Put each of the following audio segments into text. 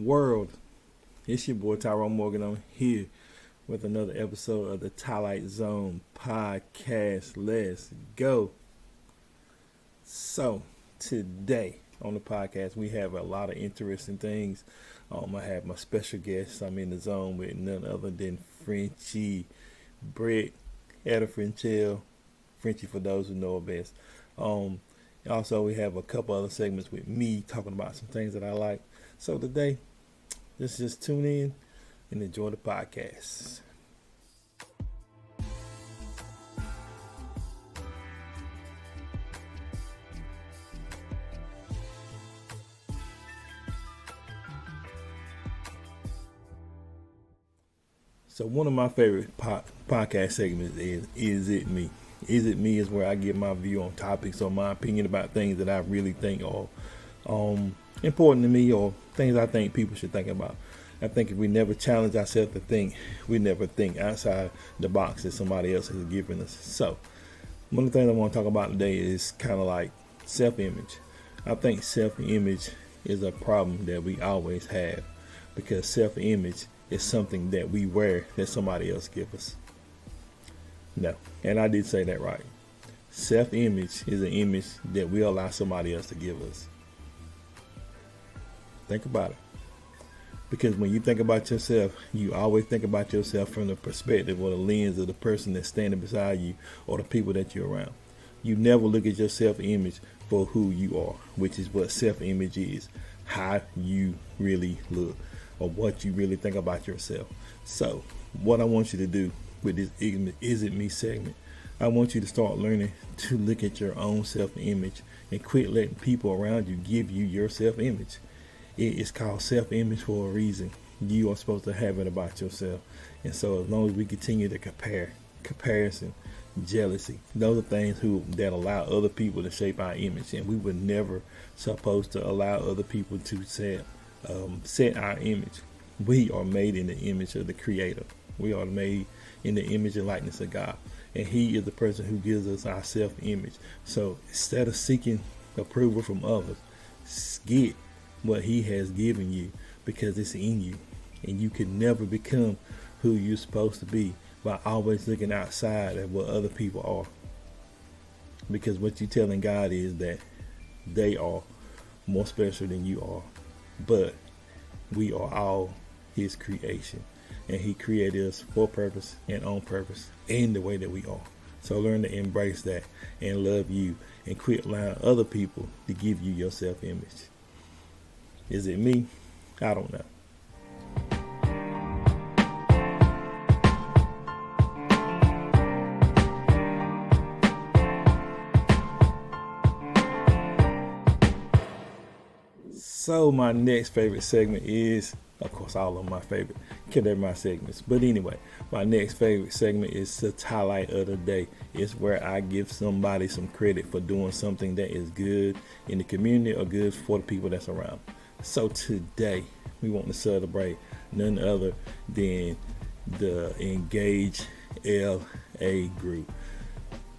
world? It's your boy Tyrone Morgan on here with another episode of the Tylight Zone podcast. Let's go. So today on the podcast we have a lot of interesting things. I have my special guest. I'm in the zone with none other than Frenchie, Brett, Etta Frenchie for those who know her best. Also, we have a couple other segments with me talking about some things that I like. So today, let's just tune in and enjoy the podcast. So one of my favorite podcast segments is It Me? Is It Me is where I give my view on topics or my opinion about things that I really think are important to me or things I think people should think about. I think if we never challenge ourselves to think, we never think outside the box that somebody else has given us. So one of the things I want to talk about today is kind of like self-image. I think self-image is a problem that we always have because self-image is something that we wear that somebody else gives us. No, and I did say that right. Self-image is an image that we allow somebody else to give us. Think about it. Because when you think about yourself, you always think about yourself from the perspective or the lens of the person that's standing beside you or the people that you're around. You never look at your self-image for who you are, which is what self-image is, how you really look or what you really think about yourself. So what I want you to do with this Is It Me segment, I want you to start learning to look at your own self-image and quit letting people around you give you your self-image. It is called self-image for a reason. You are supposed to have it about yourself. And so as long as we continue to comparison, jealousy, those are things that allow other people to shape our image. And we were never supposed to allow other people to set our image. We are made in the image of the Creator. We are made in the image and likeness of God. And He is the person who gives us our self-image. So instead of seeking approval from others, get what He has given you because it's in you. And you can never become who you're supposed to be by always looking outside at what other people are. Because what you're telling God is that they are more special than you are. But we are all His creation. And He created us for purpose and on purpose in the way that we are. So learn to embrace that and love you and quit allowing other people to give you your self-image. Is it me? I don't know. So my next favorite segment is, of course, all of my favorite, they're my segments. But anyway, my next favorite segment is the Tylight of the day. It's where I give somebody some credit for doing something that is good in the community or good for the people that's around. So today, we want to celebrate none other than the Engage LA group,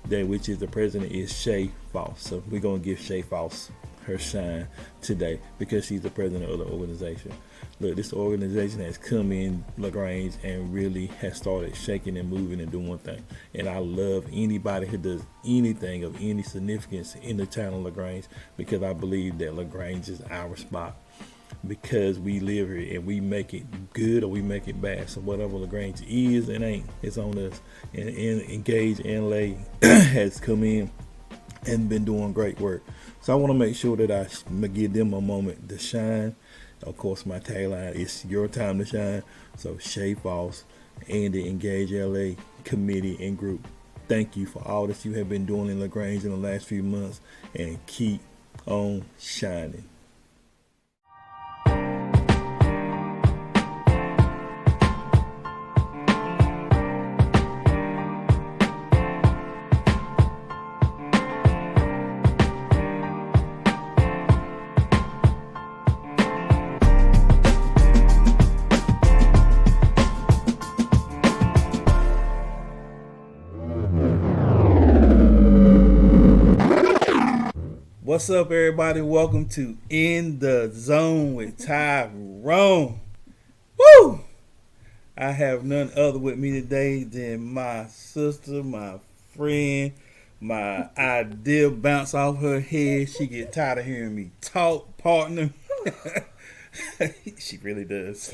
which is the president is Shay Foss. So we're going to give Shay Foss her shine today because she's the president of the organization. Look, this organization has come in LaGrange and really has started shaking and moving and doing things. And I love anybody who does anything of any significance in the town of LaGrange because I believe that LaGrange is our spot because we live here and we make it good or we make it bad. So whatever LaGrange is and ain't, it's on us. And Engage LA has come in and been doing great work. So I want to make sure that I give them a moment to shine. Of course, my tagline is your time to shine. So Shay Foss and the Engage LA committee and group, thank you for all that you have been doing in LaGrange in the last few months and keep on shining. What's up, everybody? Welcome to In the Zone with Tyrone. Woo! I have none other with me today than my sister, my friend, my idea bounce off her head. She get tired of hearing me talk, partner. She really does.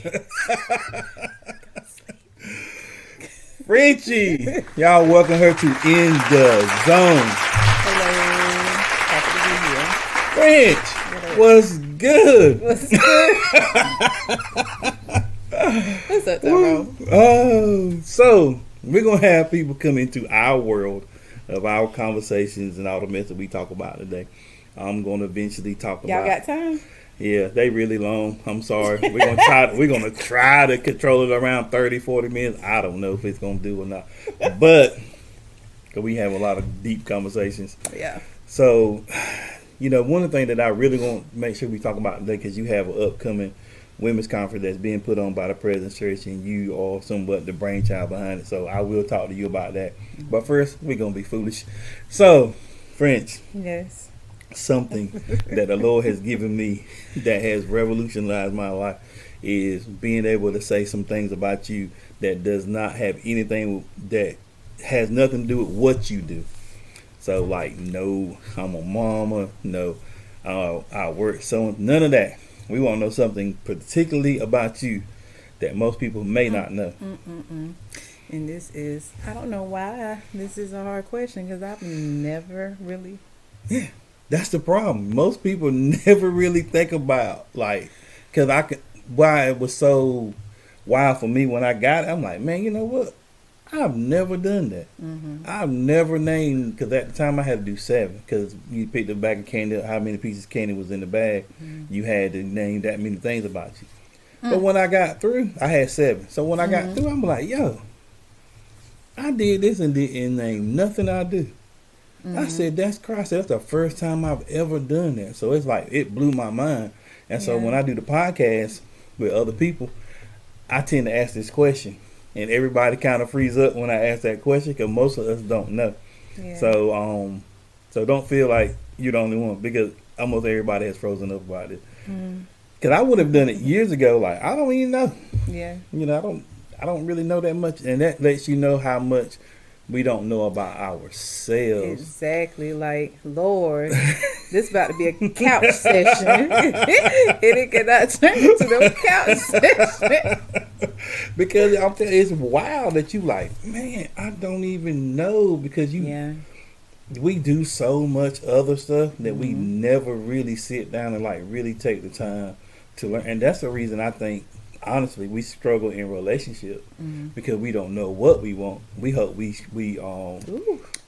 Frenchie, y'all welcome her to In the Zone. Hello. French, what's good? What's good? What's up, Tyrone? Oh, so we're gonna have people come into our world of our conversations and all the mess that we talk about today. I'm gonna eventually talk Y'all about. got time? Yeah, they really long. I'm sorry. We're gonna try to control it around 30, 40 minutes. I don't know if it's gonna do or not, but 'cause we have a lot of deep conversations. Yeah. So, one of the things that I really want to make sure we talk about today, because you have an upcoming women's conference that's being put on by the President's Church, and you are somewhat the brainchild behind it. So I will talk to you about that. But first, we're gonna be foolish. So, French, Yes. something that the Lord has given me that has revolutionized my life is being able to say some things about you that does not have anything that has nothing to do with what you do. So, like, no, I'm a mama, no, I work, so none of that. We want to know something particularly about you that most people may not know. And this is, I don't know why this is a hard question, because I've never really. Yeah, that's the problem. Most people never really think about, like, because why it was so wild for me when I got it. I'm like, man, you know what? I've never done that. I've never named, because at the time I had to do 7, because you picked the bag of candy, how many pieces of candy was in the bag. You had to name that many things about you. But when I got through, I had 7. So when I got through, I'm like, yo, I did this and didn't name nothing I do. I said, that's crazy. That's the first time I've ever done that. So it's like, it blew my mind. And so when I do the podcast with other people, I tend to ask this question. And everybody kind of frees up when I ask that question, because most of us don't know. Yeah. So don't feel like you're the only one, because almost everybody has frozen up about it. Because I would have done it years ago. Like, I don't even know. Yeah. I don't really know that much, and that lets you know how much we don't know about ourselves. Exactly. Like, Lord, this about to be a couch session. And it cannot turn into no couch session. Because I'm telling you, it's wild that you like, man, I don't even know, because we do so much other stuff that we never really sit down and like really take the time to learn. And that's the reason I think, honestly, we struggle in relationship, because we don't know what we want. We hope we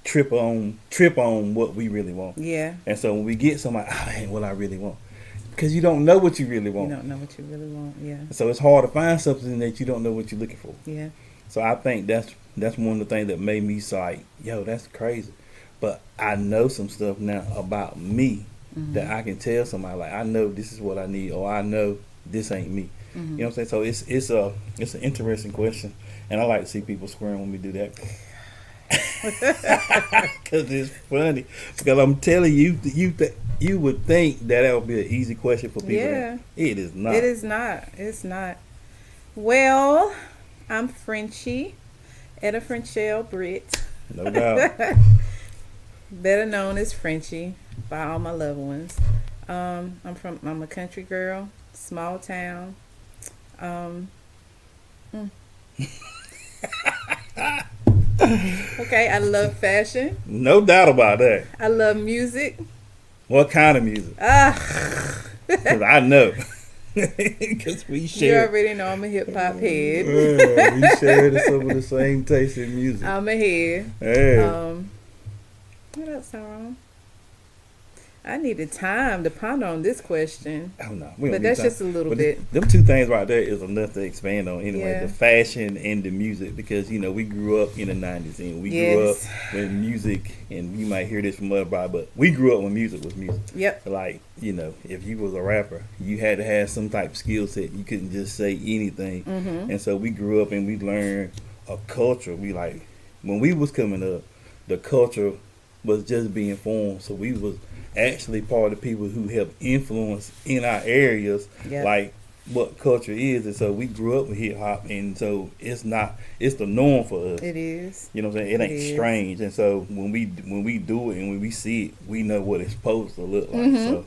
trip on what we really want. Yeah. And so when we get somebody, ain't what I really want, because you don't know what you really want. You don't know what you really want. Yeah. So it's hard to find something that you don't know what you're looking for. Yeah. So I think that's one of the things that made me say, like, yo, that's crazy. But I know some stuff now about me that I can tell somebody, like, I know this is what I need, or I know this ain't me. You know what I'm saying? So it's an interesting question, and I like to see people squirm when we do that, because it's funny. Because I'm telling you, you would think that would be an easy question for people. Yeah. It is not. It is not. It's not. Well, I'm Frenchie, Etta Frenchelle Britt. No doubt. Better known as Frenchie by all my loved ones. I'm a country girl, small town. Okay, I love fashion. No doubt about that. I love music. What kind of music? Because I know. Because we You share. already know I'm a hip hop head. We share some of the same taste in music. I'm a head. Hey. What else, Tyrone? I needed time to ponder on this question. Oh no, But that's just a little bit. Them two things right there is enough to expand on anyway. Yeah. The fashion and the music, because we grew up in the 90s, and we grew up with music, and you might hear this from everybody, but we grew up when music was music. Yep. Like, if you was a rapper, you had to have some type of skill set. You couldn't just say anything. And so we grew up and we learned a culture. We like, when we was coming up, the culture was just being formed. So we was actually part of the people who helped influence in our areas, Yep. like what culture is. And so we grew up with hip hop, and so it's the norm for us. It is. You know what I'm saying? It It ain't is. strange. And so when we do it and when we see it, we know what it's supposed to look like. Mm-hmm. So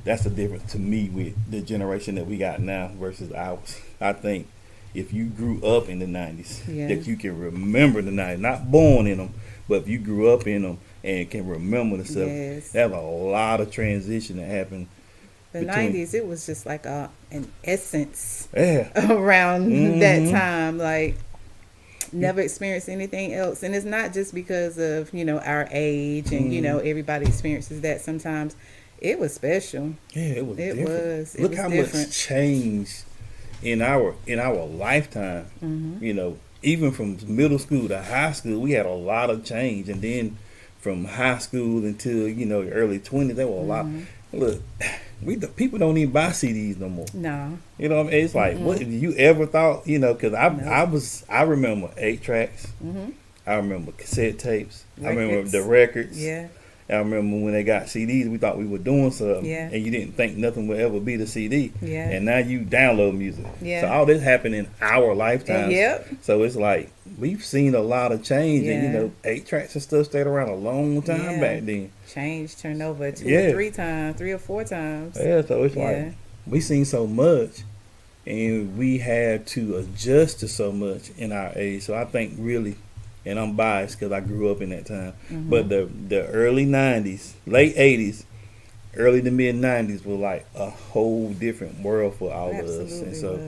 that's the difference to me with the generation that we got now versus ours. I think if you grew up in the 90s, Yeah. that you can remember the 90s, not born in them, but if you grew up in them and can remember the stuff, Yes. there's a lot of transition that happened. The between- 90s, it was just like an essence Yeah. around Mhm. that time. Like, never experienced anything else. And it's not just because of, our age and, Mhm. everybody experiences that sometimes. It was special. Yeah, it was It different. was. It Look was how different. much changed in our lifetime. Mm-hmm. Even from middle school to high school, we had a lot of change, and then from high school until your early 20s, there were a lot. Mm-hmm. Look, the people don't even buy CDs no more. No. You know what I mean? It's like, what did you ever thought? Because I remember 8 tracks. Mm-hmm. I remember cassette tapes. I remember Records. the records. Yeah. I remember when they got CDs, we thought we were doing something, Yeah. and you didn't think nothing would ever be the CD. Yeah. And now you download music. Yeah. So all this happened in our lifetime. Yep. So it's like we've seen a lot of change, Yeah. and 8 tracks and stuff stayed around a long time Yeah. back then. Changed, turned over two Yeah. or three times, 3 or 4 times. Yeah, so it's Yeah. like we seen so much, and we had to adjust to so much in our age. So I think really, and I'm biased because I grew up in that time, Mhm. but the early 90s, late 80s, early to mid 90s were like a whole different world for all of us, Absolutely and so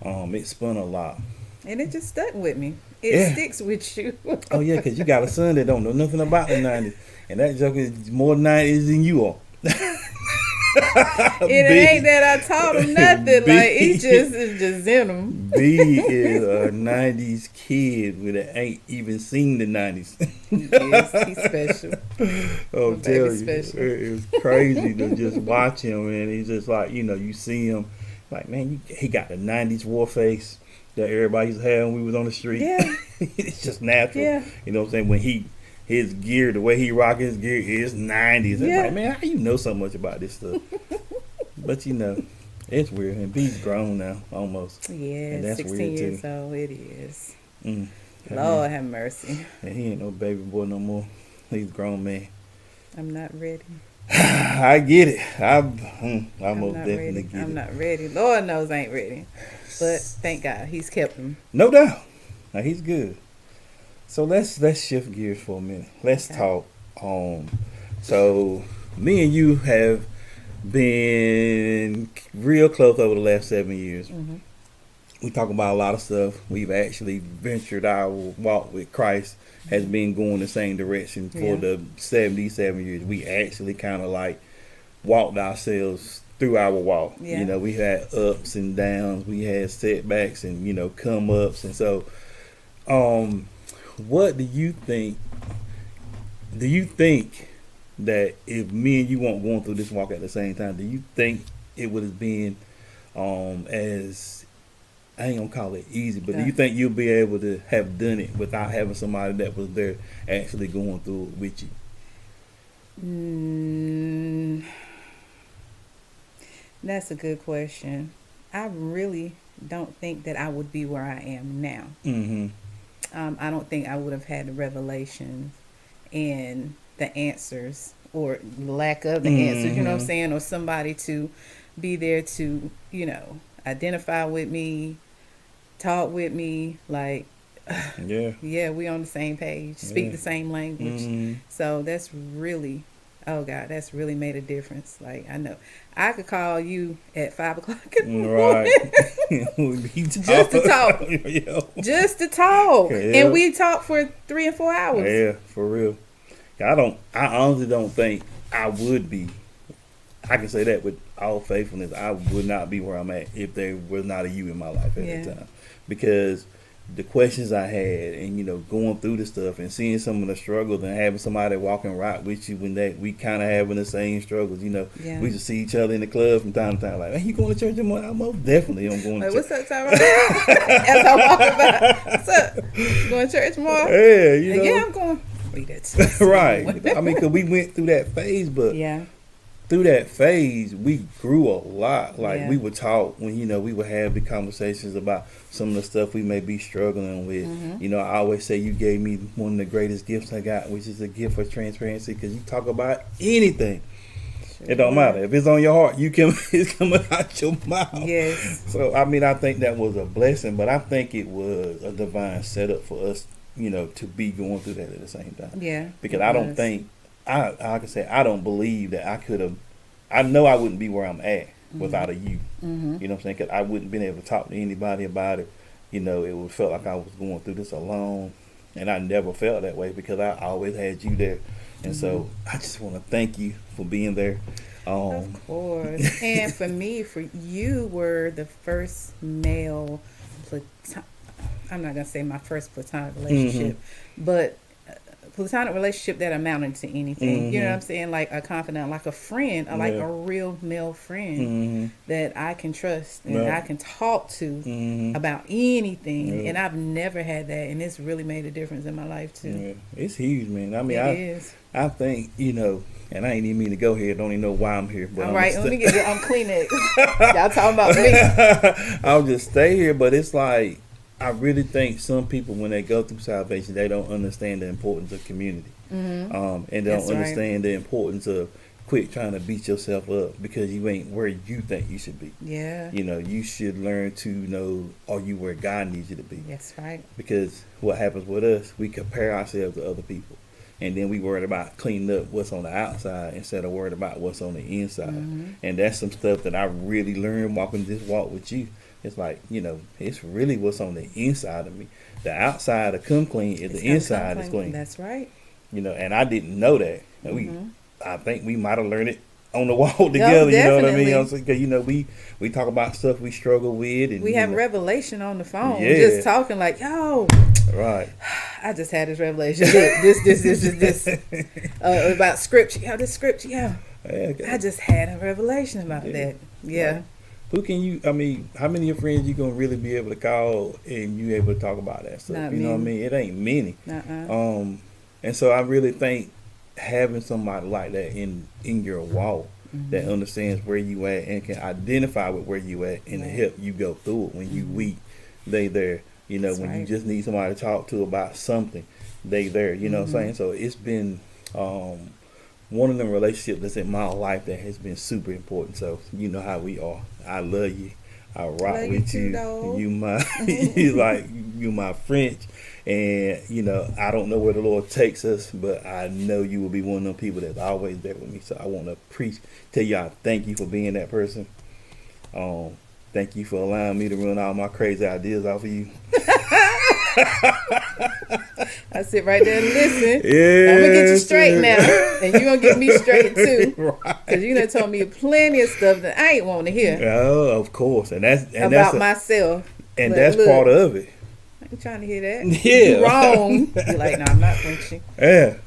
was. it spun a lot. And it just stuck with me. It Yeah. sticks with you. Oh yeah, because you got a son that don't know nothing about the 90s, and that joke is more 90s than you are. It ain't that I taught him nothing. Like, it's just in him. B is a 90s kid that ain't even seen the 90s. Yes, he's special. Oh, My tell baby's you, special. it was crazy to just watch him, and he's just like, you see him, like, man, he got the 90s war face that everybody used to have when we was on the street. Yeah. It's just natural. Yeah. You know what I'm saying? When his gear, the way he rock his gear is 90s. It's Yeah. like, man, how you know so much about this stuff? But it's weird. And B's grown now, almost. Yeah, And that's 16 weird, years too. old. It is. Mm. Lord have mercy. And he ain't no baby boy no more. He's a grown man. I'm not ready. I get it. I I'm most not definitely ready. get I'm it. not ready. Lord knows I ain't ready. But thank God he's kept him. No doubt. Now he's good. So let's shift gears for a minute. Let's Okay. talk. So me and you have been real close over the last 7 years. Mm-hmm. We talk about a lot of stuff. We've actually ventured our walk with Christ has been going the same direction for Yeah. the 77 years. We actually kind of like walked ourselves through our walk. Yeah. We had ups and downs. We had setbacks and, come ups. And so, what do you think? Do you think that if me and you weren't going through this walk at the same time, do you think it would have been as, I ain't gonna call it easy, but do Yeah. you think you'll be able to have done it without having somebody that was there actually going through it with you? That's a good question. I really don't think that I would be where I am now. Mm-hmm. I don't think I would have had the revelations and the answers or lack of the answers, you know what I'm saying? Or somebody to be there to, identify with me, talk with me, like, Yeah. yeah, we on the same page, speak Yeah. the same language. Mm-hmm. So that's really, oh God, that's really made a difference. Like, I know I could call you at 5 o'clock in the morning. Right. Just to talk. Yeah. Just to talk. Yeah. And we talk for 3 and 4 hours. Yeah, for real. I honestly don't think I would be. I can say that with all faithfulness. I would not be where I'm at if there was not a you in my life at Yeah. the time. Because the questions I had and, going through the stuff and seeing some of the struggles and having somebody walking right with you when we kind of having the same struggles, Yeah. we just see each other in the club from time to time. Like, hey, you going to church tomorrow? I most definitely am going to Like, church. what's up, Tylight? As I walk by, what's up? You going to church tomorrow? Yeah, Yeah, I'm going. Leave that to us. Right. I mean, because we went through that phase, but Yeah. through that phase, we grew a lot. Like, Yeah. we would talk when, we would have the conversations about some of the stuff we may be struggling with. Mm-hmm. I always say you gave me one of the greatest gifts I got, which is a gift for transparency, because you talk about anything. It don't matter. If it's on your heart, it's coming out your mouth. Yes. So, I mean, I think that was a blessing, but I think it was a divine setup for us, to be going through that at the same time. Yeah. Because I don't think, I can say, I don't believe that I could have, I know I wouldn't be where I'm at without a you. Mm-hmm. You know what I'm saying? Because I wouldn't been able to talk to anybody about it. It would felt like I was going through this alone. And I never felt that way because I always had you there. And so I just want to thank you for being there. Of course. And for me, you were the first male I'm not going to say my first platonic relationship, but platonic relationship that amounted to anything. You know what I'm saying? Like a confidant, like a friend, or like a real male friend that I can trust and I can talk to about anything. And I've never had that, and it's really made a difference in my life too. Yeah, it's huge, man. I mean, it is. I think, and I ain't even mean to go here. Don't even know why I'm here. But all right, let me get I'm Kleenex. Y'all talking about me. I'll just stay here, but it's like, I really think some people, when they go through salvation, they don't understand the importance of community. And they don't understand the importance of quit trying to beat yourself up because you ain't where you think you should be. Yeah. You should learn to know, are you where God needs you to be? That's right. Because what happens with us, we compare ourselves to other people. And then we worried about cleaning up what's on the outside instead of worried about what's on the inside. And that's some stuff that I really learned walking this walk with you. It's like, it's really what's on the inside of me. The outside of come clean is the inside is clean. That's right. And I didn't know that. I think we might have learned it on the wall together. You know what I mean? Because we talk about stuff we struggle with, and we have revelation on the phone. Yeah. Just talking like, yo, right. I just had this revelation. This about scripture. Yo, this scripture. Yeah. I just had a revelation about that. Yeah. Right. Who can you? I mean, how many of your friends you gonna really be able to call and you able to talk about that stuff? Not you know what I many. mean? It ain't many. And so I really think having somebody like that in your walk that understands where you at and can identify with where you at and help you go through it. When you weak, they there. When you just need somebody to talk to about something, they there. You know what I'm saying? So it's been one of them relationships that's in my life that has been super important. So you know how we are. I love you. I rock love with you. you. Too, you my French. And I don't know where the Lord takes us, but I know you will be one of them people that's always there with me. So I want to tell y'all thank you for being that person. Thank you for allowing me to run all my crazy ideas off of you. I sit right there and listen. Yeah, I'm gonna get you straight now, and you're gonna get me straight too. Right. Cause you done told me plenty of stuff that I ain't want to hear. Oh, of course, and that's myself. And but that's look, part of it. I ain't trying to hear that. Yeah, you wrong. You're like, no, I'm not Frenchie. Yeah.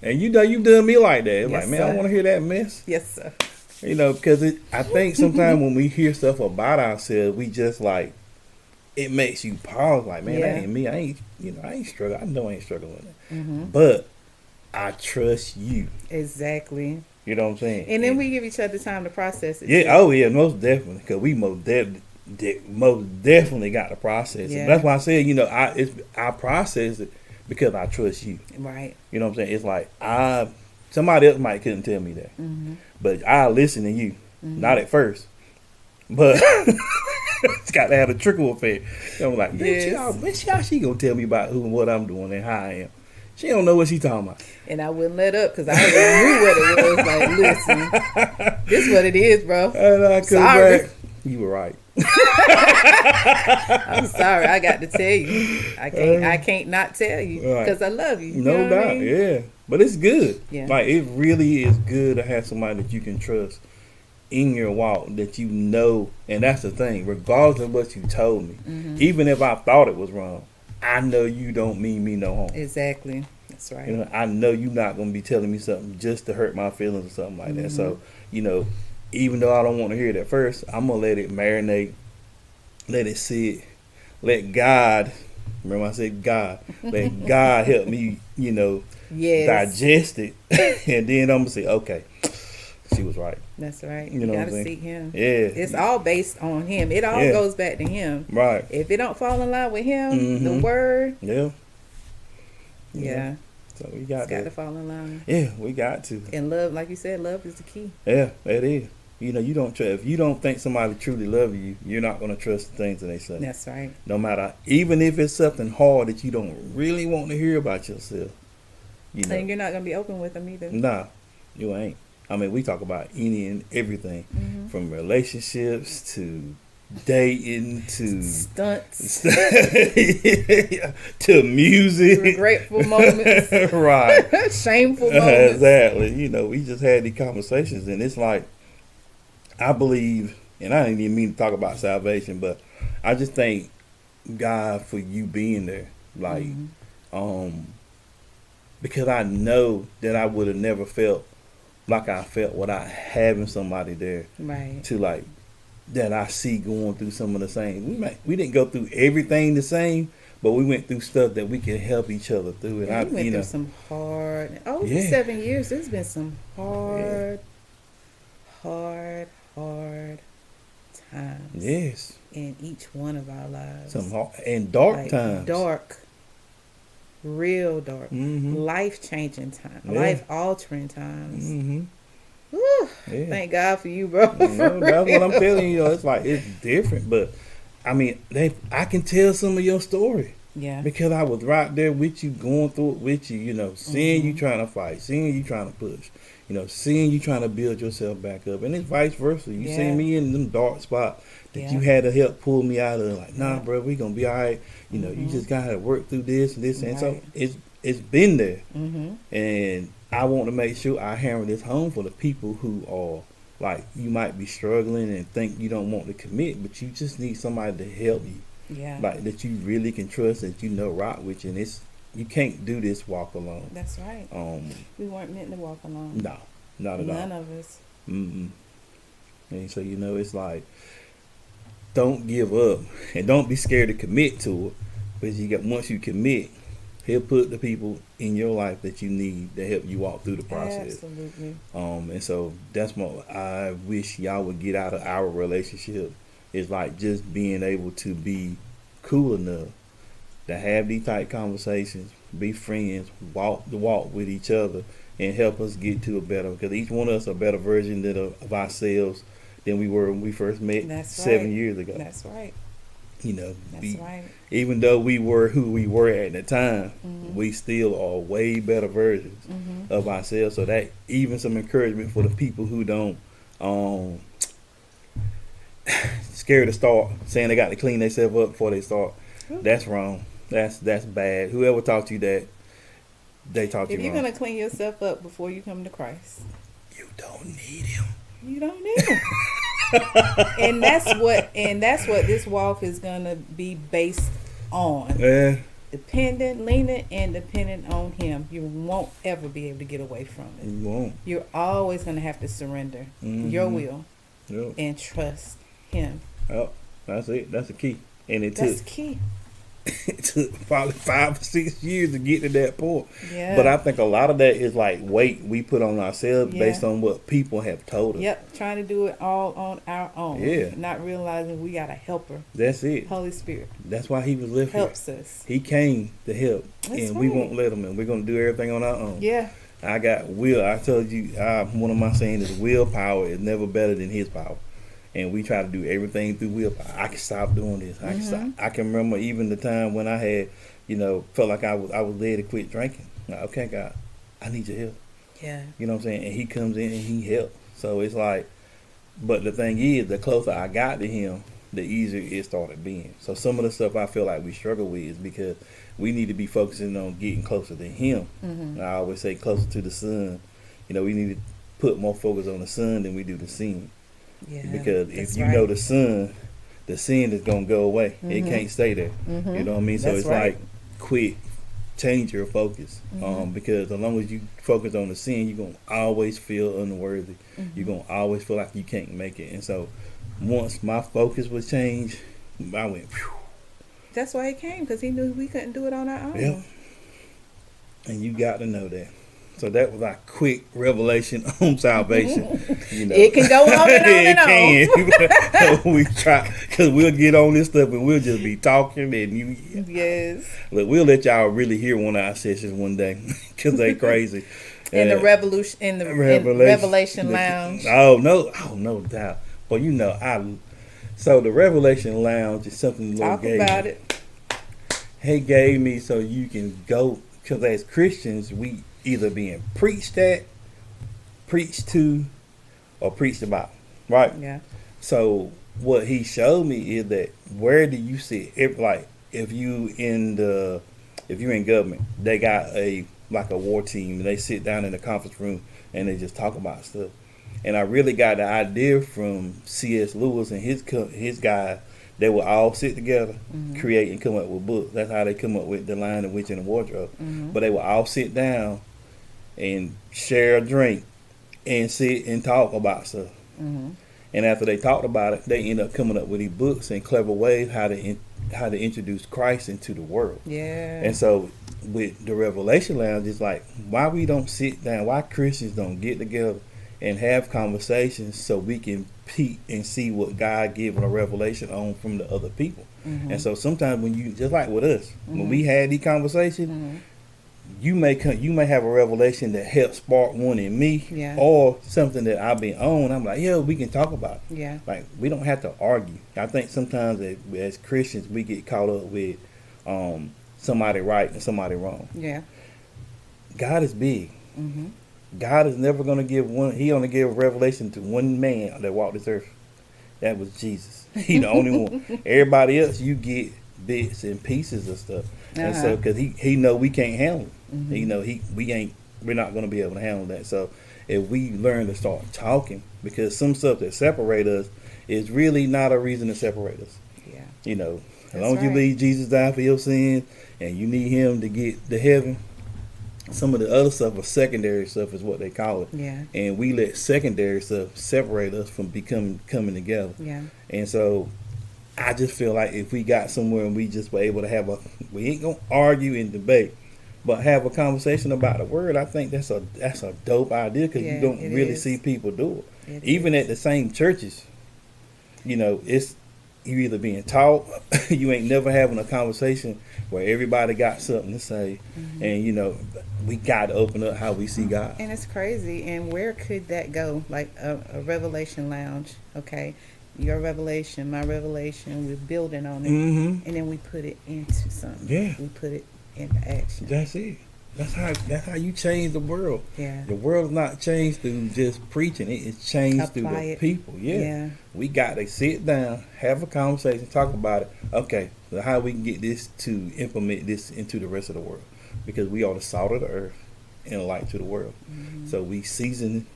And you done me like that. It's Yes, like, man, sir. I want to hear that mess. Yes, sir. Because I think sometimes when we hear stuff about ourselves, we just like, it makes you pause. Like, man, that ain't me. I ain't struggling. I know I ain't struggling with it. But I trust you. Exactly. You know what I'm saying? And then we give each other time to process it. Yeah. too. Oh yeah. Most definitely. Because we most definitely got to process it. Yeah. That's why I said, I process it because I trust you. Right. You know what I'm saying? It's like somebody else might couldn't tell me that, but I listen to you. Not at first, but it's got to have a trickle effect. I'm like, bitch, how she gonna tell me about who and what I'm doing and how I am? She don't know what she talking about. And I wouldn't let up because I already knew what it was. Like, listen, this is what it is, bro. And I come Sorry. back. You were right. I'm sorry. I got to tell you. I can't not tell you because I love you. No doubt. Yeah. But it's good. Yeah. Like, it really is good to have somebody that you can trust in your walk, that you know. And that's the thing. Regardless of what you told me, even if I thought it was wrong, I know you don't mean me no harm. Exactly. That's right. I know you're not going to be telling me something just to hurt my feelings or something like that. So, even though I don't want to hear it at first, I'm going to let it marinate, let it sit, let God Remember I said God. Let God help me, Yes. digest it. And then I'm going to say, okay, she was right. That's right. You You know what gotta I'm saying? seek him. Yeah. It's all based on him. It all Yeah. goes back to him. Right. If it don't fall in line with him, the Mhm. word, Yeah. yeah, So we it's got got to that. fall in line. Yeah, we got to. And love, like you said, love is the key. Yeah, it is. You don't trust. If you don't think somebody truly loves you, you're not going to trust the things that they say. That's right. No matter, even if it's something hard that you don't really want to hear about yourself. And you're not gonna be open with them either. Nah, you ain't. I mean, we talk about any and everything, Mm-hmm. from relationships to dating to Stunts, to music, regretful moments, right? shameful moments. Exactly. We just had these conversations, and it's like, I believe, and I didn't even mean to talk about salvation, but I just thank God for you being there, like, because I know that I would have never felt like I felt without having somebody there Right. to, like, that I see going through some of the same. We didn't go through everything the same, but we went through stuff that we could help each other through. And Yeah, I, we went through some hard. Over Yeah. 7 years, there's been some hard times yes, in each one of our lives. some hard, and dark Like, times. dark, real dark, Mhm. life-changing times, Yeah. life-altering times. Mm-hmm. Whew. Yeah. Thank God for you, bro. You For know, that's what I'm real. telling you. It's like, it's different, but I mean, I can tell some of your story Yeah. because I was right there with you, going through it with you. Seeing you trying to fight, seeing you trying to push, seeing you trying to build yourself back up, and it's vice versa. You Yeah. seen me in them dark spots that Yeah. you had to help pull me out of. Like, nah, Yeah. bro, we gonna be all right. You just gotta work through this and this, and so Right. it's been there. Mm-hmm. And I want to make sure I hammer this home for the people who are, like, you might be struggling and think you don't want to commit, but you just need somebody to help you, Yeah. like, that you really can trust, that rock with you. And you can't do this walk alone. That's right. We weren't meant to walk alone. No, not at all. None of us. Mm-mm. And so it's like, don't give up and don't be scared to commit to it, because once you commit, he'll put the people in your life that you need to help you walk through the process. Absolutely. And so that's what I wish y'all would get out of our relationship, is like just being able to be cool enough to have these type conversations, be friends, walk the walk with each other, and help us get to a better, because each one of us a better version of ourselves than we were when we first met. That's 7 right. years ago. That's right. That's right. Even though we were who we were at the time, Mhm. we still are way better versions Mm-hmm. of ourselves. So that even some encouragement for the people who don't scared to start, saying they got to clean themselves up before they start. That's wrong. That's bad. Whoever taught you that, they taught you If you're wrong. gonna clean yourself up before you come to Christ, You don't need him. you don't need him. and that's what this walk is gonna be based on. Yeah. Leaning and dependent on him. You won't ever be able to get away from it. You won't. You're always gonna have to surrender Mhm. your will Yep. and trust him. Yep. That's it. That's the key. And it That's key. it took probably 5 or 6 years to get to that point. Yeah. But I think a lot of that is like weight we put on ourselves Yeah. based on what people have told us. Yep, trying to do it all on our own. Yeah. Not realizing we got a helper. That's it. Holy Spirit That's why he was left here. helps us. He came to help, That's and we right. won't let him. And we're gonna do everything on our own. Yeah. I got will. I told you, one of my saying is willpower is never better than his power, and we try to do everything through willpower. I can stop doing this. I can stop. I can remember even the time when I had, felt like I was led to quit drinking. Like, okay, God, I need your help. Yeah. You know what I'm saying? And he comes in and he helps. So it's like, but the thing is, the closer I got to him, the easier it started being. So some of the stuff I feel like we struggle with is because we need to be focusing on getting closer to him. Mm-hmm. I always say closer to the sun. We need to put more focus on the sun than we do the sin. Yeah. Because That's if you right. know the sun is gonna go away. It Mhm. can't stay there. Mhm. You know what I mean? So That's it's right. like, quit, change your focus. Mhm. Because as long as you focus on the sin, you're gonna always feel unworthy. You're gonna always feel like you can't make it. And so once my focus was changed, I went, phew. That's why he came, because he knew we couldn't do it on our own. Yep. And you got to know that. So that was our quick revelation on salvation. You know, It can go on and on and it can. We try, because we'll get on this stuff and we'll just be talking, and you. Yes. Look, we'll let y'all really hear one of our sessions one day, because they crazy. In the revolution, in the Revelation Lounge. Oh no doubt. Well, you know, so the Revelation Lounge is something the Lord Talk gave about me. it. He gave me so you can go, because as Christians, we either being preached at, preached to, or preached about, right? Yeah. So what he showed me is that where do you sit? If you're in government, they got a war team, and they sit down in the conference room and they just talk about stuff. And I really got the idea from C.S. Lewis and his guys. They will all sit together, create and come up with books. That's how they come up with The Lion, the Witch, and the Wardrobe. But they will all sit down and share a drink and sit and talk about stuff. And after they talked about it, they end up coming up with these books and clever ways how to introduce Christ into the world. Yeah. And so with the Revelation Lounge, it's like, why we don't sit down, why Christians don't get together and have conversations so we can peek and see what God given a revelation on from the other people. And so sometimes when you, just like with us, when we had these conversations, you may have a revelation that helps spark one in me, or something that I've been on. I'm like, yeah, we can talk about it. Yeah. Like, we don't have to argue. I think sometimes as Christians we get caught up with somebody right and somebody wrong. Yeah. God is big. God is never going to give one. He only gave revelation to one man that walked this earth. That was Jesus. He the only one. Everybody else, you get bits and pieces of stuff. And so, because he know we can't handle it. You know, we're not going to be able to handle that. So if we learn to start talking, because some stuff that separate us is really not a reason to separate us. Yeah. You know, as That's long as you right. believe Jesus died for your sins and you need him to get to heaven, some of the other stuff or secondary stuff is what they call it. Yeah. And we let secondary stuff separate us from coming together. Yeah. And so I just feel like if we got somewhere and we just were able to we ain't gonna argue and debate, but have a conversation about the word, I think that's a dope idea, because you don't really see people do it. Even at the same churches, you know, it's you either being taught, you ain't never having a conversation where everybody got something to say, and you know, we got to open up how we see God. And it's crazy. And where could that go? Like a Revelation Lounge, okay? Your revelation, my revelation, we're building on it, and then we put it into something. Yeah. We put it into action. That's it. That's how you change the world. Yeah. The world is not changed through just preaching. It's changed through the people. Yeah. We got to sit down, have a conversation, talk about it. Okay, so how we can get this to implement this into the rest of the world, because we are the salt of the earth and a light to the world. So we season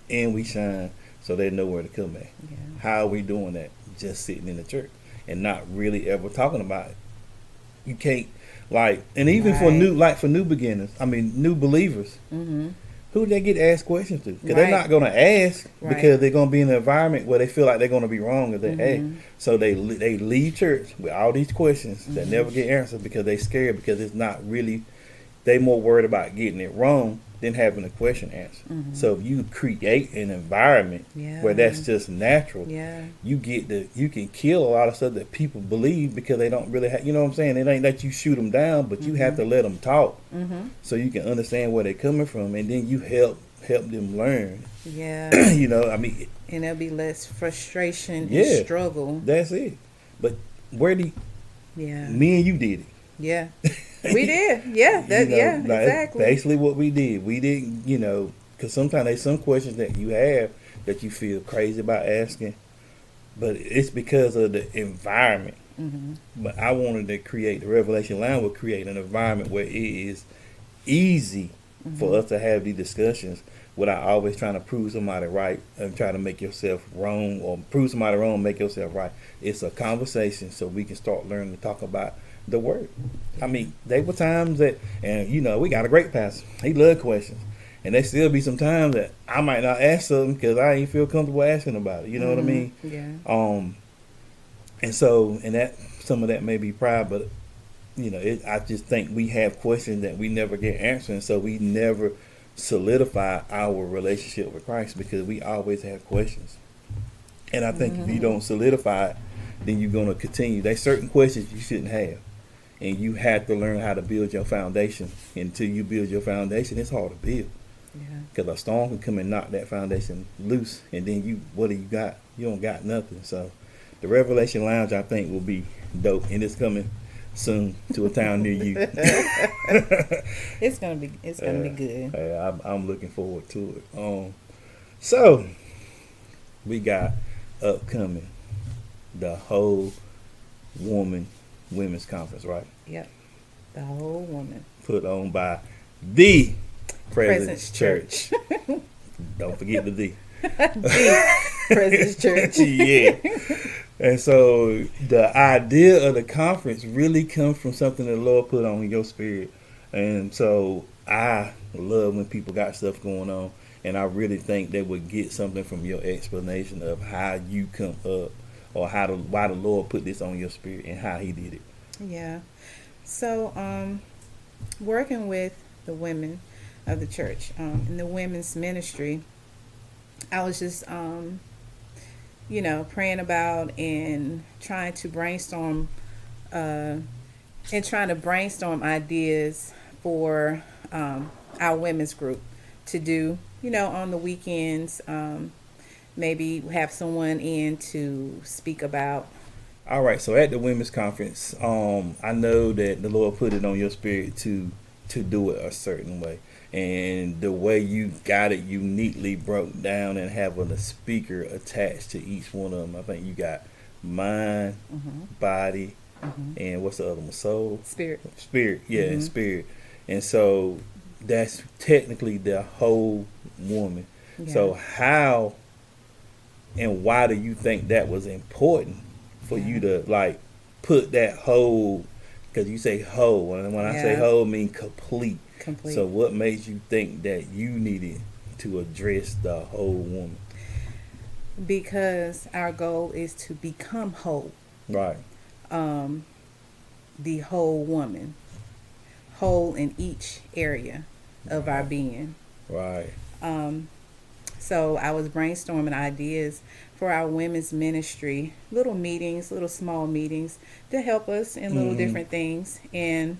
and we shine, so they know where to come at. Yeah. How are we doing that? Just sitting in the church and not really ever talking about it. You can't, like, and even for new beginners, I mean new believers, who they get asked questions to? Because they're not going to ask, because they're going to be in an environment where they feel like they're going to be wrong if they ask. So they leave church with all these questions that never get answered, because they scared, because it's not really, they more worried about getting it wrong than having a question answered. So if you create an environment where that's just natural, you can kill a lot of stuff that people believe, because they don't really have, you know what I'm saying? It ain't that you shoot them down, but you have to let them talk, so you can understand where they're coming from, and then you help them learn. Yeah. You know, I mean, and there'll be less frustration and struggle. That's it. But where do me and you did it? Yeah. We did. Yeah. Exactly. Basically what we did. We didn't, you know, because sometimes there's some questions that you have that you feel crazy about asking, but it's because of the environment. But I wanted to create, the Revelation Line would create an environment where it is easy for us to have these discussions without always trying to prove somebody right and try to make yourself wrong, or prove somebody wrong and make yourself right. It's a conversation so we can start learning to talk about the word. I mean, there were times that, and you know, we got a great pastor. He loved questions. And there still be some times that I might not ask something because I ain't feel comfortable asking about it. You know what I mean? Yeah. And so, and that some of that may be pride, but I just think we have questions that we never get answered, and so we never solidify our relationship with Christ because we always have questions. And I think if you don't solidify it, then you're going to continue. There's certain questions you shouldn't have, and you have to learn how to build your foundation. Until you build your foundation, it's hard to build. Because a storm can come and knock that foundation loose, and then what do you got? You don't got nothing. So the Revelation Lounge, I think, will be dope, and it's coming soon to a town near you. It's gonna be good. I'm looking forward to it. So we got upcoming the whole women's conference, right? Yep, the whole woman put on by the Presence Church. Don't forget the The Presence Church. Yeah. And so the idea of the conference really comes from something that the Lord put on your spirit. And so I love when people got stuff going on, and I really think they would get something from your explanation of how you come up, or why the Lord put this on your spirit and how He did it. Yeah. So working with the women of the church in the women's ministry, I was just praying about and trying to brainstorm ideas for our women's group to do, on the weekends. Maybe have someone in to speak about. All right, so at the women's conference, I know that the Lord put it on your spirit to do it a certain way. And the way you got it uniquely broke down and having a speaker attached to each one of them. I think you got mind, body, and what's the other one? Soul? Spirit, yeah, and spirit. And so that's technically the whole woman. Yeah. So how and why do you think that was important for you to put that whole? Because you say whole, and when I say whole, I mean complete. So what made you think that you needed to address the whole woman? Because our goal is to become whole. Right. The whole woman. Whole in each area of our being. Right. So I was brainstorming ideas for our women's ministry, little small meetings to help us in little different things. And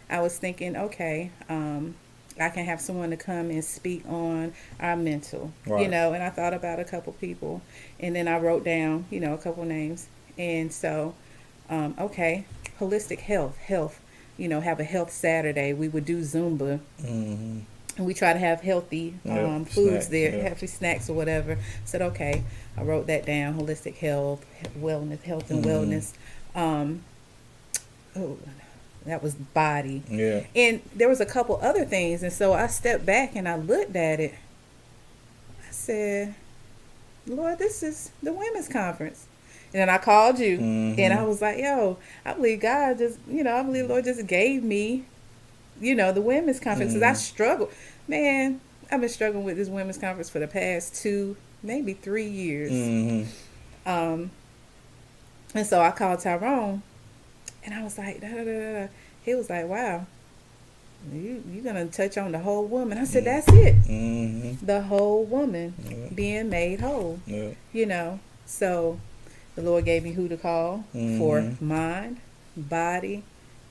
I was thinking, okay, I can have someone to come and speak on our mental, right. And I thought about a couple people, and then I wrote down, a couple names. And so, okay, holistic health, have a health Saturday. We would do Zumba. And we try to have healthy foods there, healthy snacks or whatever. Said, okay, I wrote that down, holistic health, wellness, health and wellness. That was body. Yeah. And there was a couple other things. And so I stepped back and I looked at it. I said, Lord, this is the women's conference. And then I called you and I was like, yo, I believe God just, I believe Lord just gave me, the women's conference. Because I struggle. Man, I've been struggling with this women's conference for the past 2, maybe 3 years. And so I called Tyrone. And I was like, da, da, da, da. He was like, wow, you're going to touch on the whole woman. I said, that's it. The whole woman being made whole. So the Lord gave me who to call for mind, body,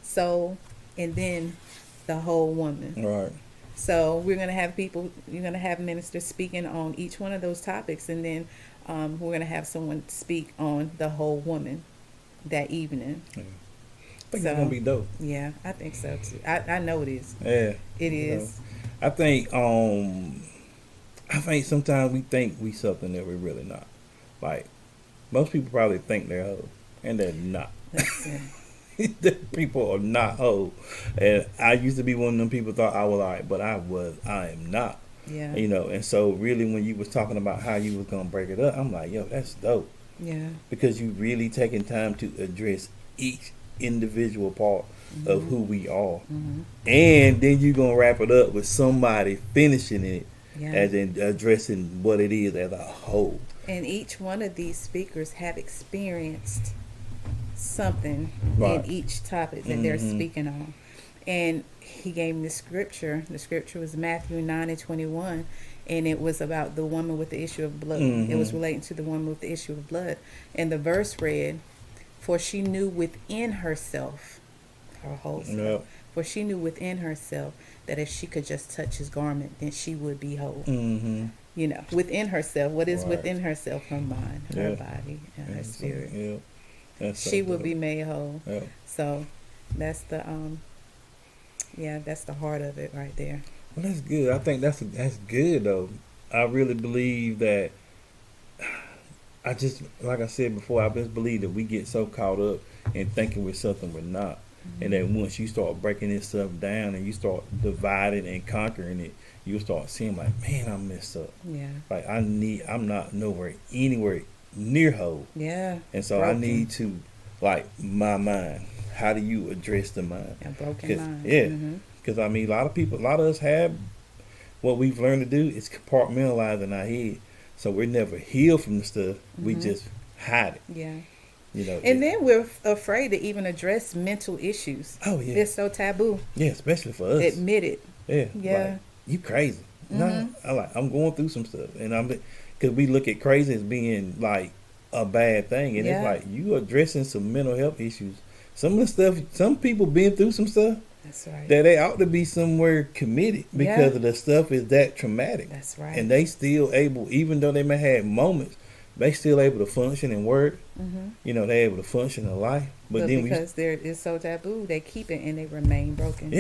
soul, and then the whole woman. Right. So we're going to have you're going to have ministers speaking on each one of those topics. And then we're going to have someone speak on the whole woman that evening. Yeah. I think it's gonna be dope. Yeah, I think so too. I know it is. Yeah, it is. I think sometimes we think we something that we're really not. Like most people probably think they're whole, and they're not. People are not whole, and I used to be one of them people thought I was alright, but I am not. Yeah. And so really when you was talking about how you was gonna break it up, I'm like, yo, that's dope. Yeah. Because you really taking time to address each individual part of who we are, and then you're gonna wrap it up with somebody finishing it as in addressing what it is as a whole. And each one of these speakers have experienced something Right. in each topic that they're speaking on. And he gave me the scripture. The scripture was Matthew 9:21, and it was about the woman with the issue of blood. It was relating to the woman with the issue of blood. And the verse read, "For she knew within herself, her whole self, Yep. for she knew within herself that if she could just touch his garment, then she would be whole." Mm-hmm. You know, within herself. What is Right. within herself? Her mind, her Yeah. body, and her Yeah. spirit. Yeah. That's She so will dope. be made whole. Yeah. So that's the that's the heart of it right there. Well, that's good. I think that's good though. I really believe that. I just, like I said before, I just believe that we get so caught up in thinking we're something we're not, and then once you start breaking this stuff down and you start dividing and conquering it, you start seeing like, man, I messed up. Yeah. Like I'm not anywhere near whole, Yeah. and so Broken. I need to, like, my mind. How do you address the mind? A broken 'Cause- mind. yeah. Mm-hmm. Because I mean, a lot of us have what we've learned to do is compartmentalize in our head, so we're never healed from the stuff. We just hide it. Yeah. You know. And then we're afraid to even address mental issues. Oh yeah. It's so taboo. Yeah, especially for us. Admit it. Yeah. Yeah. Like, you crazy? No, I'm going through some stuff, and because we look at crazy as being like a bad thing, and Yeah. it's like you addressing some mental health issues. Some of the stuff, some people been through some stuff That's right. that they ought to be somewhere committed because Yeah. of the stuff is that traumatic. That's right. And they still able, even though they may have moments, they still able to function and work. Mm-hmm. You know, they able to function in life. But then because it's so taboo, they keep it and they remain broken.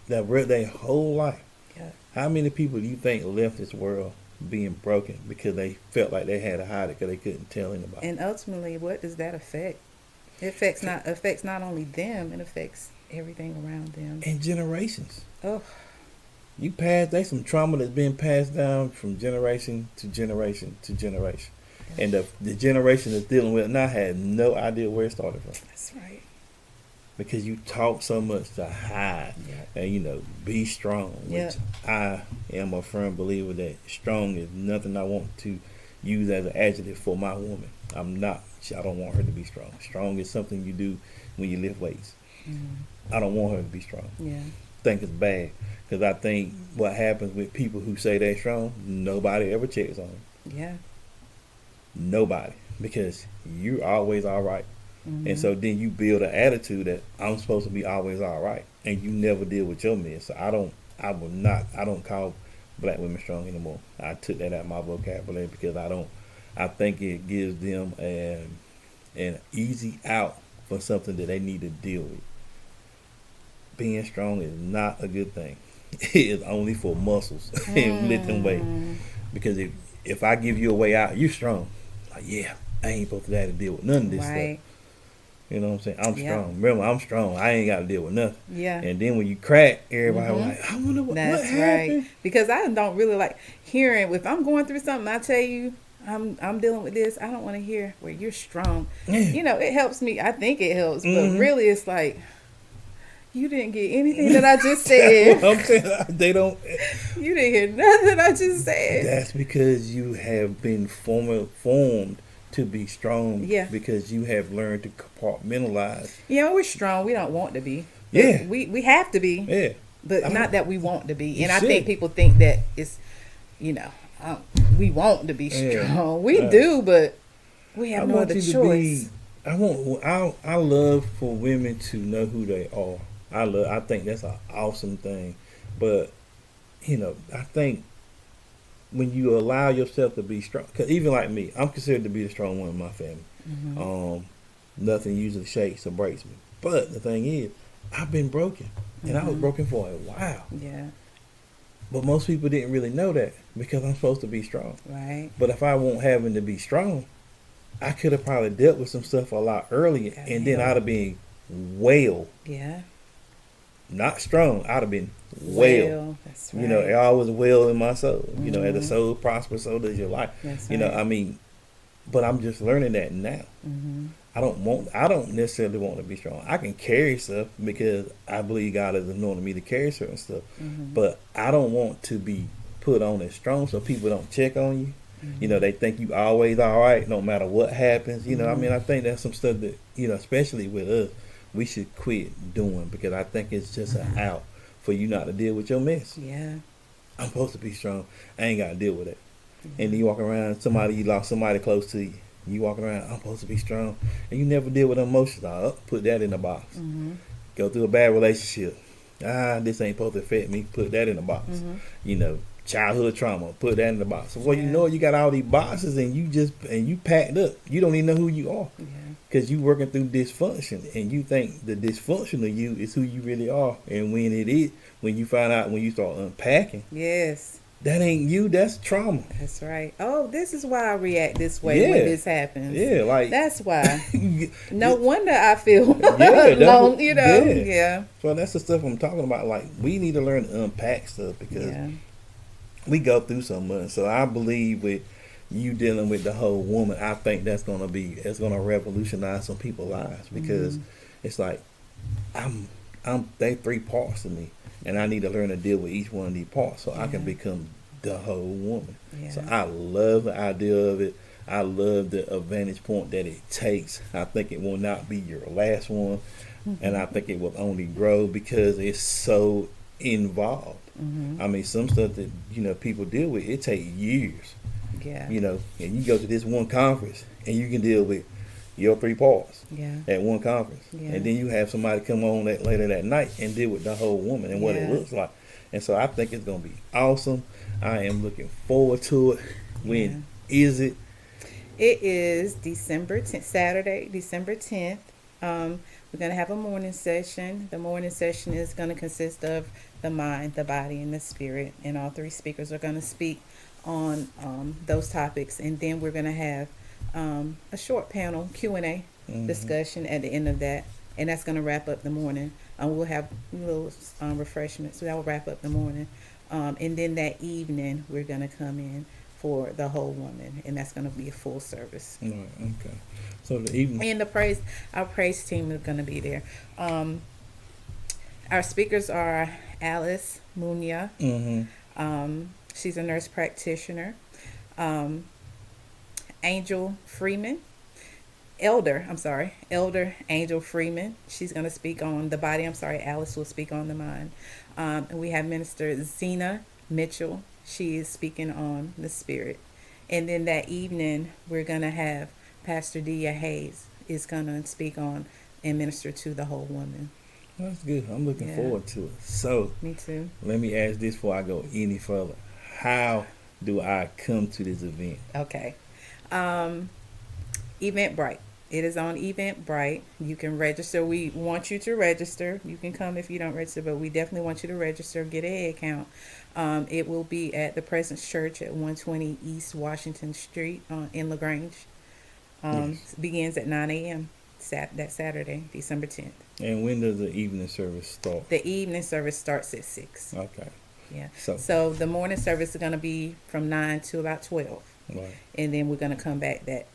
their whole life. Yeah. How many people do you think left this world being broken because they felt like they had to hide it because they couldn't tell anybody? And ultimately, what does that affect? It affects not only them, it affects everything around them. And generations. Oh, There's some trauma that's been passed down from generation to generation to generation. And the generation that's dealing with it now had no idea where it started from. that's right. Because you talk so much to hide Yeah. and, be strong. Which I am a firm believer that strong is nothing I want to use as an adjective for my woman. I don't want her to be strong. Strong is something you do when you lift weights. I don't want her to be strong. Yeah. I think it's bad because I think what happens with people who say they're strong, nobody ever checks on them. Yeah. Nobody, because you're always all right. Mm-hmm. And so then you build an attitude that I'm supposed to be always all right, and you never deal with your mess. So I don't call black women strong anymore. I took that out of my vocabulary because I think it gives them an easy out for something that they need to deal with. Being strong is not a good thing. It is only for muscles and lifting weight. Because if I give you a way out, you're strong. Like, yeah, I ain't supposed to have to deal with none of this Right. stuff. You know what I'm saying? I'm Yeah. strong. Remember, I'm strong. I ain't got to deal with nothing. Yeah. And then when you crack, everybody like, I wonder what That's happened. right. Because I don't really like hearing, if I'm going through something, I tell you, I'm dealing with this. I don't want to hear where you're strong. Yeah. It helps me. I think it helps, but Mhm. really, it's like you didn't get anything that I just said. I'm saying they don't. You didn't hear nothing I just said. That's because you have been formed to be strong. Yeah. Because you have learned to compartmentalize. We're strong. We don't want to be. Yeah. We have to be, Yeah. but not that we want to be. You And I think should. people think that it's, we want to be Yeah. strong. We Right. do, but we have I no want other you to choice. be. I love for women to know who they are. I think that's an awesome thing, but I think when you allow yourself to be strong, because even like me, I'm considered to be the strong one in my family. Mm-hmm. Nothing usually shakes or breaks me. But the thing is, I've been broken, and I was broken for a while. Yeah. But most people didn't really know that because I'm supposed to be strong. Right. But if I won't having to be strong, I could have probably dealt with some stuff a lot earlier, Got and then help. I'd have been well, Yeah. not strong. I'd have been well. That's right. It always well in my soul. As the soul prospers, so does your life. That's But I'm just learning that now. Mm-hmm. I don't necessarily want to be strong. I can carry stuff because I believe God has anointed me to carry certain stuff. Mm-hmm. But I don't want to be put on as strong so people don't check on you. Mm-hmm. They think you always all right no matter what happens. I think that's some stuff that, especially with us, we should quit doing, because I think it's just an out for you not to deal with your mess. Yeah. I'm supposed to be strong. I ain't got to deal with it. And then you walk around, you lost somebody close to you. You walk around, I'm supposed to be strong. And you never deal with emotions. Put that in the box. Mm-hmm. Go through a bad relationship. This ain't supposed to affect me. Put that in the box. Mm-hmm. Childhood trauma. Put that in the box. So, Yeah. you got all these boxes and you packed up. You don't even know who you are. Yeah. Because you working through dysfunction, and you think the dysfunctional you is who you really are. And when it is, when you find out, when you start unpacking, Yes. that ain't you. That's trauma. That's right. Oh, this is why I react this way Yeah. when this happens. Yeah, like That's why. yeah, No wonder I feel that's alone, what- Yeah. yeah. So that's the stuff I'm talking about. Like, we need to learn to unpack stuff, because Yeah. we go through so much. So I believe with you dealing with the whole woman, I think it's gonna revolutionize some people's lives, because it's like they 3 parts of me, and I need to learn to deal with each one of these parts so I can become the whole woman. Yeah. So I love the idea of it. I love the advantage point that it takes. I think it will not be your last one, and I think it will only grow because it's so involved. I mean, some stuff that people deal with, it takes years. Yeah. And you go to this one conference and you can deal with your 3 parts Yeah. at one conference, Yeah. and then you have somebody come on later that night and deal with the whole woman and what it Yeah. looks like. And so I think it's gonna be awesome. I am looking forward to it. When is it? It is December 10th, Saturday, December 10th. We're going to have a morning session. The morning session is going to consist of the mind, the body, and the spirit. And all 3 speakers are going to speak on those topics. And then we're going to have a short panel Q&A discussion at the end of that. And that's going to wrap up the morning. We'll have little refreshments. That will wrap up the morning. And then that evening, we're going to come in for the whole woman, and that's going to be a full service. All right, okay. So the evening. And our praise team is going to be there. Our speakers are Alice Munya. She's a nurse practitioner. Elder Angel Freeman. She's going to speak on the body. Alice will speak on the mind. And we have Minister Zena Mitchell. She is speaking on the spirit. And then that evening, we're going to have Pastor Dia Hayes is going to speak on and minister to the whole woman. That's good. I'm looking forward to it. So, me too. Let me ask this before I go any further. How do I come to this event? Okay. Eventbrite. It is on Eventbrite. You can register. We want you to register. You can come if you don't register, but we definitely want you to register. Get a head count. It will be at the Presence Church at 120 East Washington Street in LaGrange. Begins at 9 a.m. That Saturday, December 10th. And when does the evening service start? The evening service starts at 6. Okay. Yeah. So the morning service is going to be from 9 to about 12. Right. And then we're going to come back that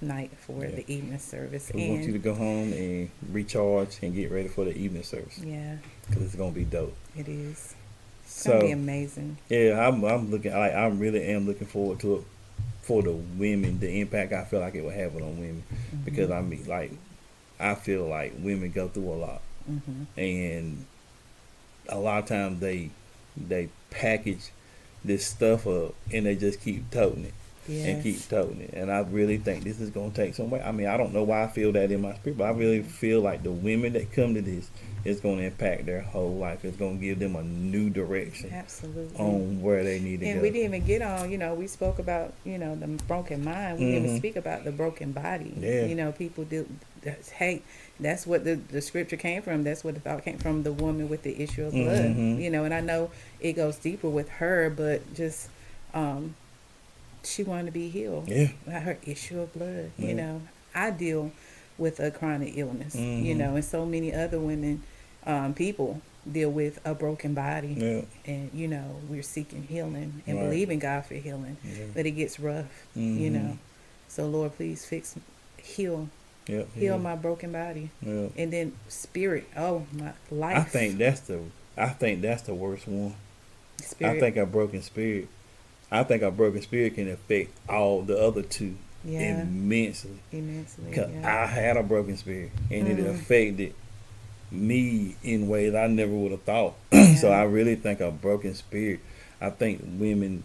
night for the evening service. We want you to go home and recharge and get ready for the evening service. Yeah. Because it's going to be dope. It is. It's So, going to be amazing. Yeah, I really am looking forward to it for the women, the impact I feel like it will have on women. Because I feel like women go through a lot. And a lot of times they package this stuff up and they just keep toting it. Yes. And keep toting it. And I really think this is going to take some way. I mean, I don't know why I feel that in my spirit, but I really feel like the women that come to this is going to impact their whole life. It's going to give them a new direction. Absolutely. On where they need to go. And we didn't even get on, we spoke about, the broken mind. We didn't even speak about the broken body. Yeah. People do, that's what the scripture came from. That's what the thought came from, the woman with the issue of blood. And I know it goes deeper with her, but just, she wanted to be healed. Yeah. Her issue of blood. I deal with a chronic illness, and so many other women, people deal with a broken body. Yeah. And, we're seeking healing and Right. believing God for healing. Yeah. But it gets rough, So, Lord, please heal my broken body. Yeah. And then spirit, my life. I think that's the worst one. Spirit. I think a broken spirit can affect all the other 2 Yeah. immensely. Immensely. Because Yeah. I had a broken spirit, and it affected me in ways I never would have thought. So Yeah. I really think a broken spirit, I think women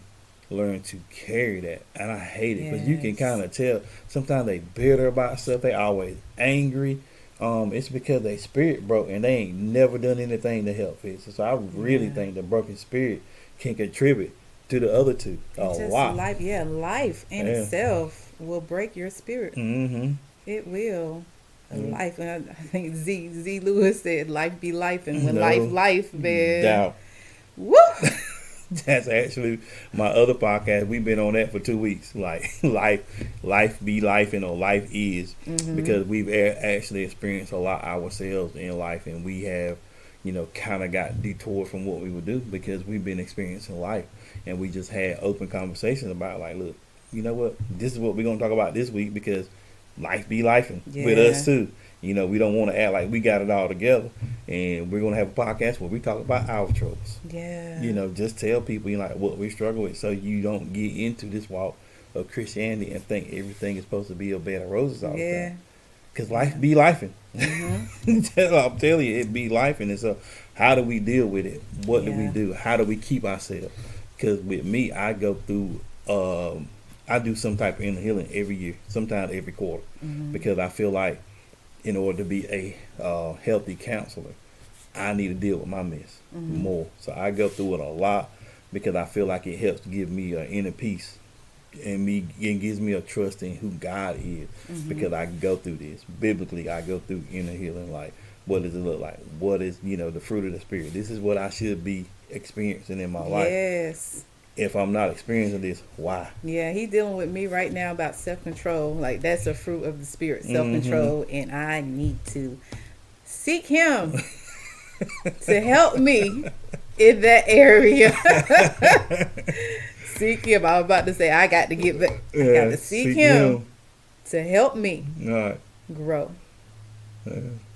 learn to carry that, and I hate it because you can kind Yes. of tell sometimes they bitter about stuff. They always angry. It's because they spirit broke and they ain't never done anything to help fix it. So I really Yeah. think the broken spirit can contribute to the other two a And just lot. life, yeah, life in Yeah. itself will break your spirit. Mm-hmm. It will. Mm. Life, and I think Z Lewis said, "Life be life," and when No life, man, doubt. woo, That's actually my other podcast. We've been on that for 2 weeks. Like life be life, and life is, because we've actually experienced a lot ourselves in life, and we have, kind of got detoured from what we would do because we've been experiencing life, and we just had open conversations about like, look, you know what, this is what we're gonna talk about this week because life be life with us yeah, too. We don't want to act like we got it all together, and we're gonna have a podcast where we talk about our troubles. yeah, Just tell people like what we struggle with, so you don't get into this walk of Christianity and think everything is supposed to be a bed of roses all the yeah, time. Cause yeah. life be lifing. Mhm. I'm telling you, it be lifing. And so, how do we deal with it? What do we Yeah. do? How do we keep ourselves? Cause with me, I go through. I do some type of inner healing every year, sometimes every quarter, because I feel like in order to be a healthy counselor, I need to deal with my mess more. So I go through it a lot because I feel like it helps give me an inner peace, and it gives me a trust in who God is, because I go through this. Biblically, I go through inner healing. Like, what does it look like? What is, the fruit of the Spirit? This is what I should be experiencing in my life. Yes. If I'm not experiencing this, why? Yeah, he's dealing with me right now about self-control. Like, that's a fruit of the spirit, self-control, and I need to seek him to help me in that area. Seek him. I was about to say I got to get back. I got to seek him to help me All right. grow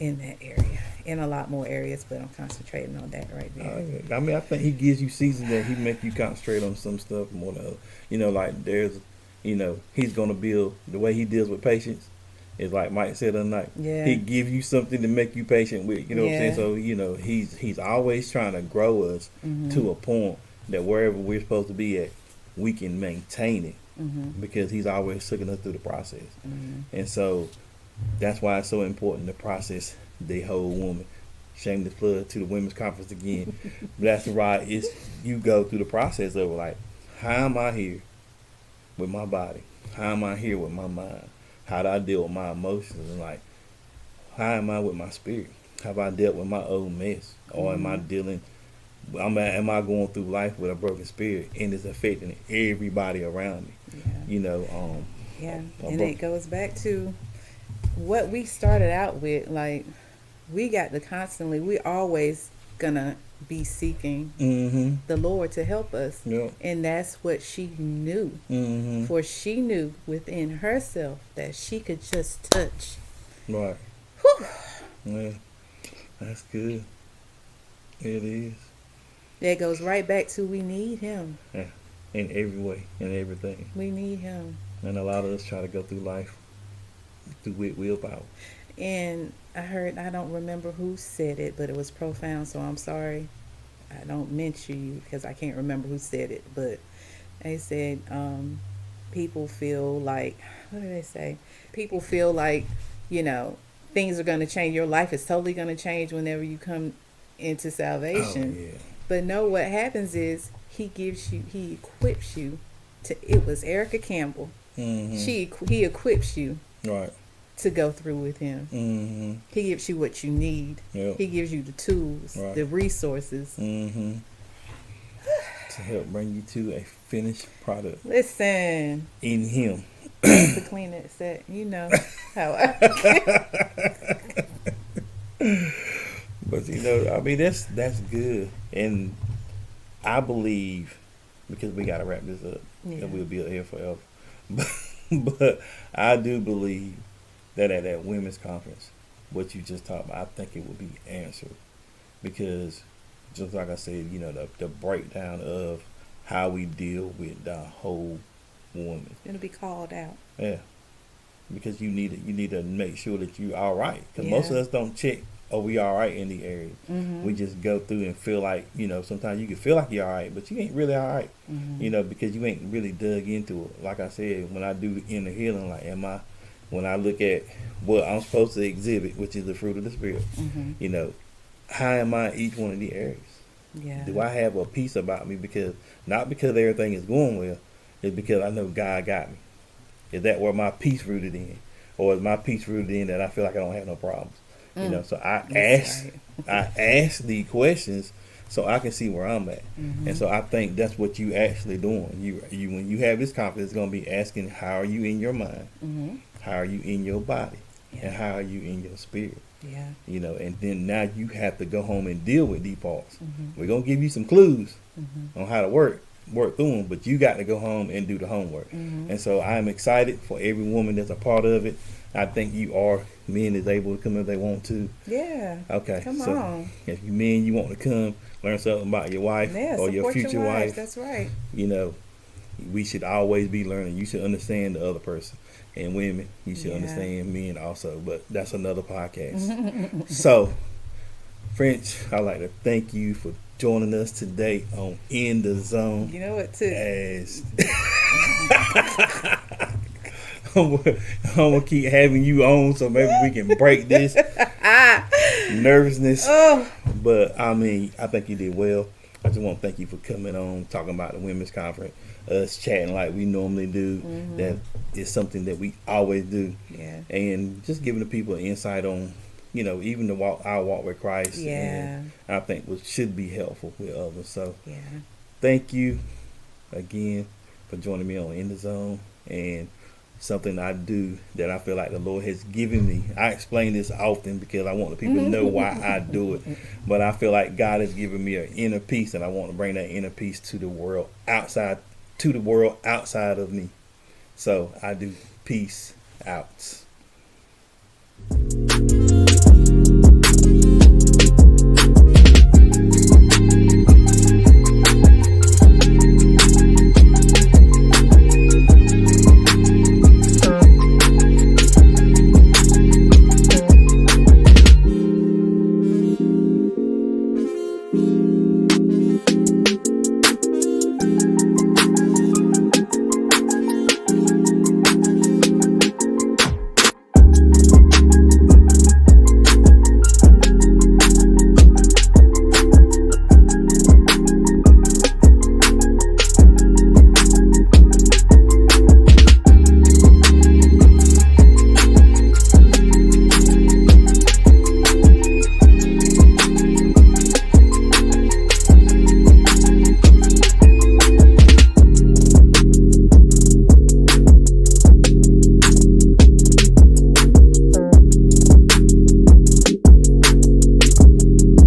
in that area. In a lot more areas, but I'm concentrating on that right there. I mean, I think he gives you seasons that he make you concentrate on some stuff more than other. Like there's, he's gonna build the way he deals with patience. Is like Mike said the other night. Yeah. He give you something to make you patient with. You know what I'm Yeah. saying? So he's always trying to grow us to a point that wherever we're supposed to be at, we can maintain it, because he's always taking us through the process. And so that's why it's so important to process the whole woman. Shameless plug to the women's conference again. That's right. It's you go through the process of like, how am I here with my body? How am I here with my mind? How do I deal with my emotions? And like, how am I with my spirit? Have I dealt with my old mess, or am I dealing? Am I going through life with a broken spirit and it's affecting everybody around me? Yeah. Yeah. And it goes back to what we started out with. Like, we always gonna be seeking the Lord to help us. Yeah. And that's what she knew. For she knew within herself that she could just touch. Right. Whew. Yeah. That's good. It is. That goes right back to we need him. Yeah. In every way, in everything. We need him. And a lot of us try to go through life through willpower. And I don't remember who said it, but it was profound, so I'm sorry. I don't mention you because I can't remember who said it, but they said people feel like, what did they say? People feel like, things are going to change. Your life is totally going to change whenever you come into salvation. Oh, yeah. But no, what happens is he equips you it was Erica Campbell. He equips you Right. to go through with him. He gives you what you need. Yep. He gives you the tools, Right. the resources. To help bring you to a finished product Listen, in him. to clean that set, how I But I mean, that's good, and I believe, because we gotta wrap this up, Yeah. and we'll be here forever. But I do believe that at that women's conference, what you just talked about, I think it will be answered, because just like I said, the breakdown of how we deal with the whole woman. It'll be called out. Yeah, because you need to make sure that you all right. Because Yeah. most of us don't check, oh, we all right in the area. Mm-hmm. We just go through and feel like, sometimes you can feel like you're all right, but you ain't really all right. Mm-hmm. Because you ain't really dug into it. Like I said, when I do inner healing, like when I look at what I'm supposed to exhibit, which is the fruit of the spirit, Mm-hmm. how am I in each one of the areas? Yeah. Do I have a peace about me? Because not because everything is going well, it's because I know God got me. Is that where my peace rooted in, or is my peace rooted in that I feel like I don't have no problems? So That's right. I ask the questions so I can see where I'm at, and Mm-hmm. so I think that's what you actually doing. You when you have this confidence, it's gonna be asking, how are you in your mind? Mm-hmm. How are you in your body? And Yeah. how are you in your spirit? Yeah. And then now you have to go home and deal with these parts. Mm-hmm. We're gonna give you some clues Mm-hmm. on how to work through them, but you got to go home and do the homework. Mm-hmm. And so I'm excited for every woman that's a part of it. I think you are. Men is able to come if they want to. Yeah. Okay, Come so on. if you men, you want to come learn something about your wife Yeah. or your Support future your wives. wife, That's right. you know, we should always be learning. You should understand the other person. And women, you should Yeah. understand men also. But that's another podcast. So, French, I'd like to thank you for joining us today on In the Zone. You know what, too? As I'm gonna keep having you on, so maybe we can break this nervousness. Oh. But I mean, I think you did well. I just want to thank you for coming on, talking about the women's conference, us chatting like we normally do. Mm-hmm. That is something that we always do, Yeah. and just giving the people an insight on, even our walk with Christ. Yeah. And I think what should be helpful with others. So Yeah. thank you again for joining me on In the Zone, and something I do that I feel like the Lord has given me. I explain this often because I want the people to know why I do it. But I feel like God has given me an inner peace, and I want to bring that inner peace to the world outside of me. So I do. Peace out.